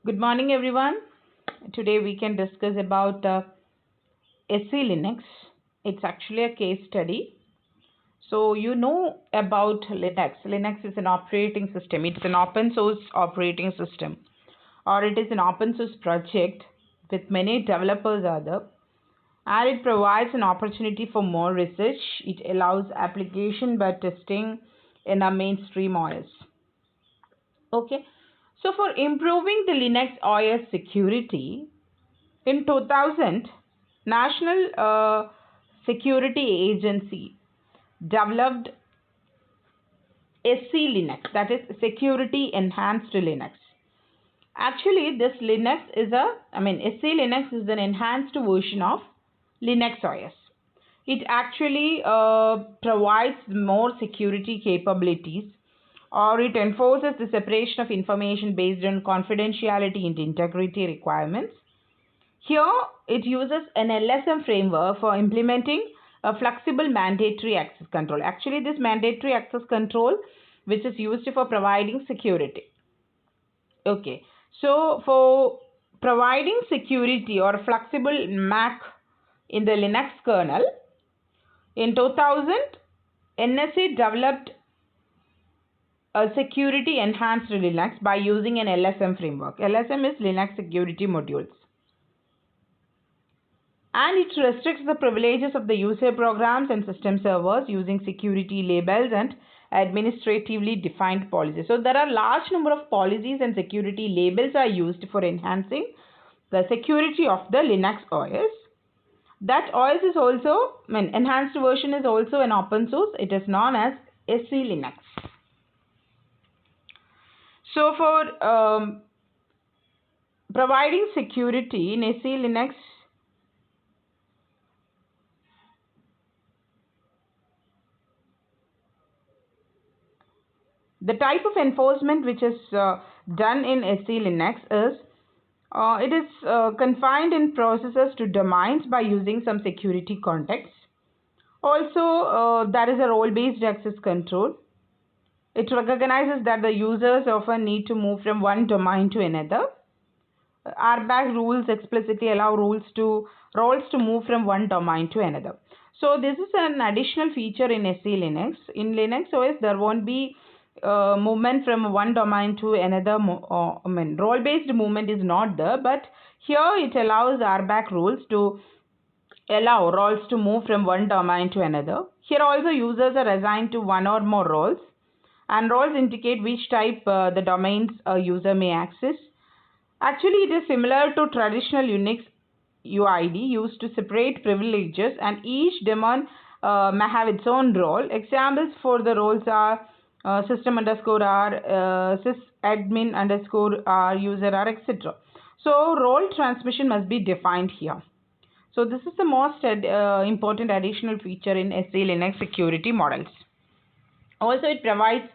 Good morning, everyone. Today we can discuss about SC Linux. It's actually a case study. So you know about Linux. Linux is an operating system. It's an open source operating system, or it is an open source project with many developers are there, and it provides an opportunity for more research. It allows application by testing in a mainstream OS. Okay. So for improving the Linux OS security, in 2000, National Security Agency developed SC Linux, that is Security Enhanced Linux. Actually, this Linux is SC Linux is an enhanced version of Linux OS. It actually provides more security capabilities, or it enforces the separation of information based on confidentiality and integrity requirements. Here, it uses an LSM framework for implementing a flexible mandatory access control. Actually, this mandatory access control, which is used for providing security. Okay, so for providing security or flexible MAC in the Linux kernel, in 2000, NSA developed a security enhanced Linux by using an LSM framework. LSM is Linux Security Modules. And it restricts the privileges of the user programs and system servers using security labels and administratively defined policies. So there are large number of policies and security labels are used for enhancing the security of the Linux OS. That OS is also, enhanced version is also an open source. It is known as SC Linux. So for providing security in SC Linux, the type of enforcement which is done in SC Linux is it is confined in processes to domains by using some security context. Also, there is a role-based access control. It recognizes that the users often need to move from one domain to another. RBAC rules explicitly allow roles to move from one domain to another. So this is an additional feature in SC Linux. In Linux OS, there won't be movement from one domain to another. Role-based movement is not there, but here it allows RBAC rules to allow roles to move from one domain to another. Here also users are assigned to one or more roles, and roles indicate which type the domains a user may access. Actually, it is similar to traditional Unix UID used to separate privileges, and each daemon may have its own role. Examples for the roles are system underscore R, sysadmin underscore R, user R, etc. So role transmission must be defined here. So this is the most important additional feature in SC Linux security models. Also, it provides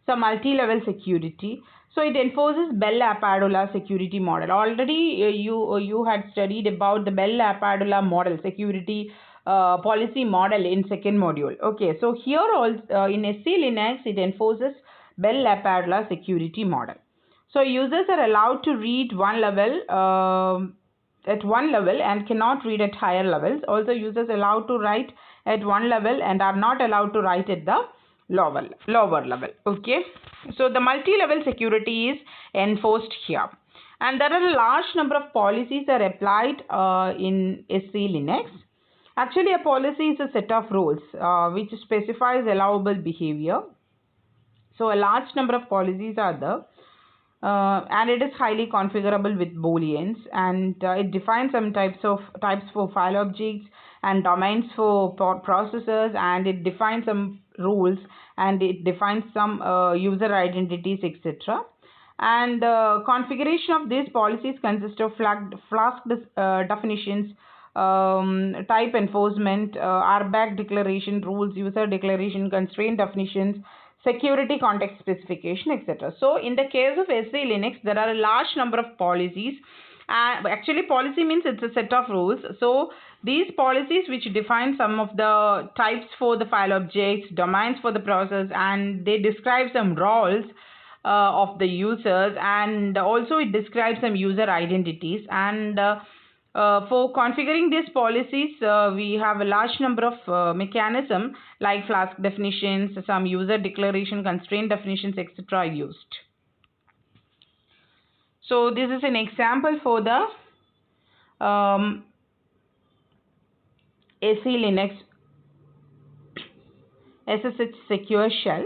some multi-level security. So it enforces Bell-LaPadula security model. Already you had studied about the Bell-LaPadula model, security policy model in second module. Okay, so here also in SC Linux it enforces Bell-LaPadula security model. So users are allowed to read one level at one level and cannot read at higher levels. Also, users allowed to write at one level and are not allowed to write at the lower level. Okay, so the multi-level security is enforced here, and there are a large number of policies are applied in SC Linux. Actually, a policy is a set of rules which specifies allowable behavior. So a large number of policies are there, and it is highly configurable with booleans, and it defines some types for file objects and domains for processors, and it defines some rules, and it defines some user identities, etc. And configuration of these policies consists of Flask definitions, type enforcement, RBAC declaration, rules, user declaration, constraint definitions, security context specification, etc. So in the case of SC Linux, there are a large number of policies. Actually, policy means it's a set of rules. So these policies which define some of the types for the file objects, domains for the process, and they describe some roles of the users, and also it describes some user identities. And for configuring these policies, we have a large number of mechanisms like Flask definitions, some user declaration, constraint definitions, etc. are used. So this is an example for the SE Linux SSH secure shell.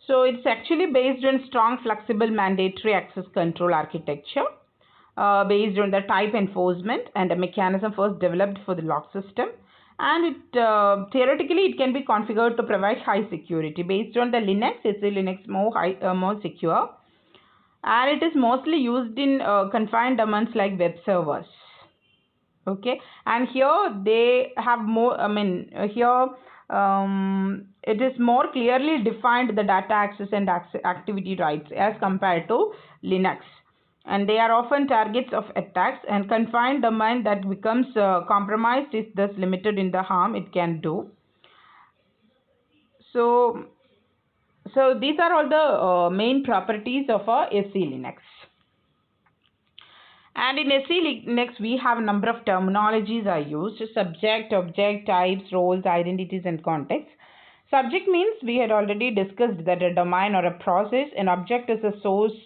So it's actually based on strong flexible mandatory access control architecture based on the type enforcement and a mechanism first developed for the lock system. And it theoretically it can be configured to provide high security. Based on the Linux, SE Linux more secure, and it is mostly used in confined domains like web servers. Okay, and here they have more, here it is more clearly defined the data access and activity rights as compared to Linux, and they are often targets of attacks, and confined domain that becomes compromised is thus limited in the harm it can do. So these are all the main properties of a SE Linux. And in SE Linux, we have a number of terminologies are used: subject, object, types, roles, identities, and contexts. Subject means we had already discussed that a domain or a process. An object is a source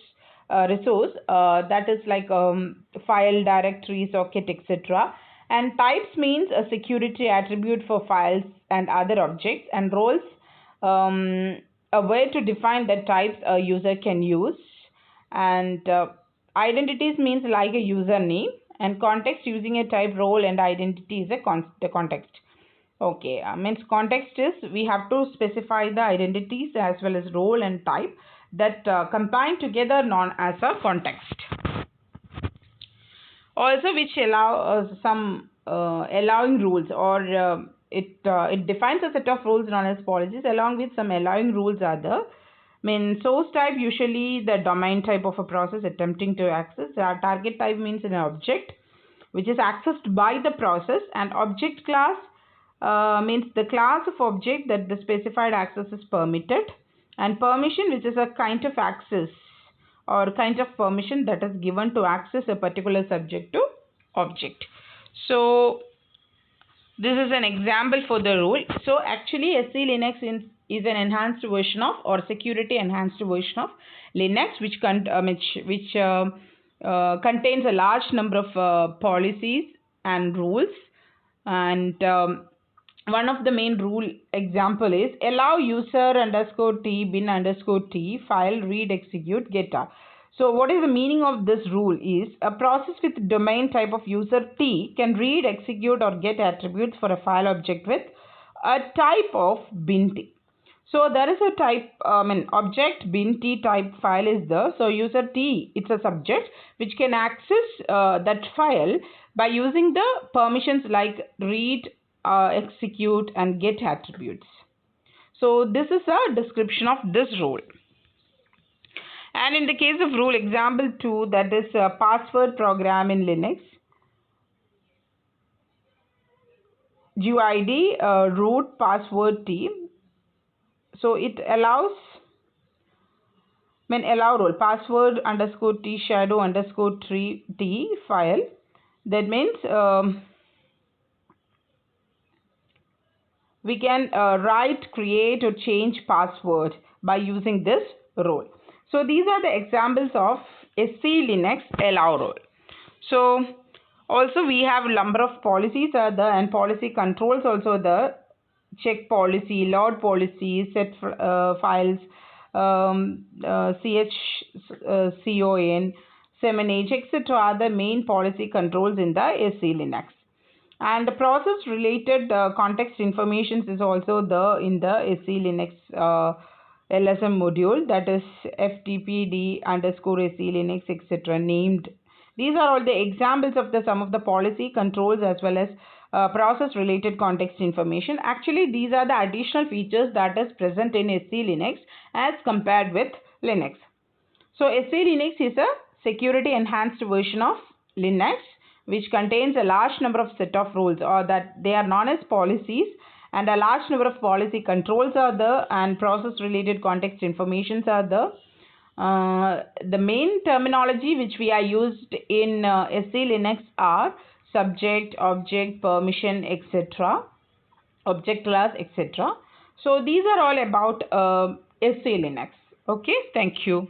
resource that is like file, directory, socket, etc. And types means a security attribute for files and other objects. And roles, a way to define the types a user can use. And identities means like a username, and context using a type, role, and identity is a context. Okay, means context is we have to specify the identities as well as role and type that combine together known as a context. Also, which allow some allowing rules, or it defines a set of rules known as policies, along with some allowing rules are there. Source type, usually the domain type of a process attempting to access. Target type means an object which is accessed by the process, and object class means the class of object that the specified access is permitted, and permission, which is a kind of access or kind of permission that is given to access a particular subject to object. So this is an example for the rule. So actually SE Linux is an enhanced version of, or security enhanced version of Linux, which contains a large number of policies and rules. And one of the main rule example is allow user _t bin _t file read execute getter. So what is the meaning of this rule is a process with domain type of user T can read, execute, or get attributes for a file object with a type of bin T. So there is a type, object bin T type file is there. So user T, it's a subject which can access that file by using the permissions like read, execute, and get attributes. So this is a description of this rule. And in the case of rule example 2, that is a password program in Linux. GUID root password T. So it allows allow role password _T shadow _T file. That means we can write, create, or change password by using this role. So these are the examples of SE Linux allow role. So also we have a number of policies are there, and policy controls also the check policy, load policy, set files, chcon, semanage, etc. are the main policy controls in the SE Linux. And the process related context information is also there in the SE Linux LSM module, that is ftpd _SE Linux, etc. named. These are all the examples of some of the policy controls as well as process related context information. Actually, these are the additional features that is present in SE Linux as compared with Linux. So SE Linux is a security enhanced version of Linux which contains a large number of set of rules, or that they are known as policies, and a large number of policy controls are there, and process related context informations are there. The main terminology which we are used in SE Linux are subject, object, permission, etc., object class, etc. So these are all about SE Linux. Okay, thank you.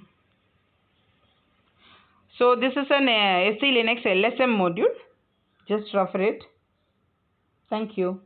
So this is an SE Linux LSM module. Just refer it. Thank you.